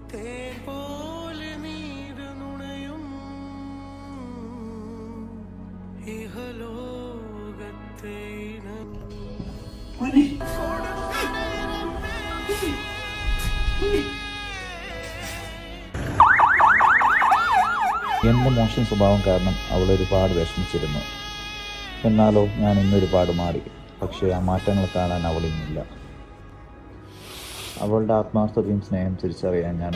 എൻ്റെ മോശം സ്വഭാവം കാരണം അവൾ ഒരുപാട് വിഷമിച്ചിരുന്നു. എന്നാലോ ഞാൻ ഇന്നൊരുപാട് മാറി. പക്ഷേ ആ മാറ്റങ്ങൾ കാണാൻ അവൾ ഇന്നില്ല. അവളുടെ ആത്മാർത്ഥതയും സ്നേഹം തിരിച്ചറിയാൻ ഞാൻ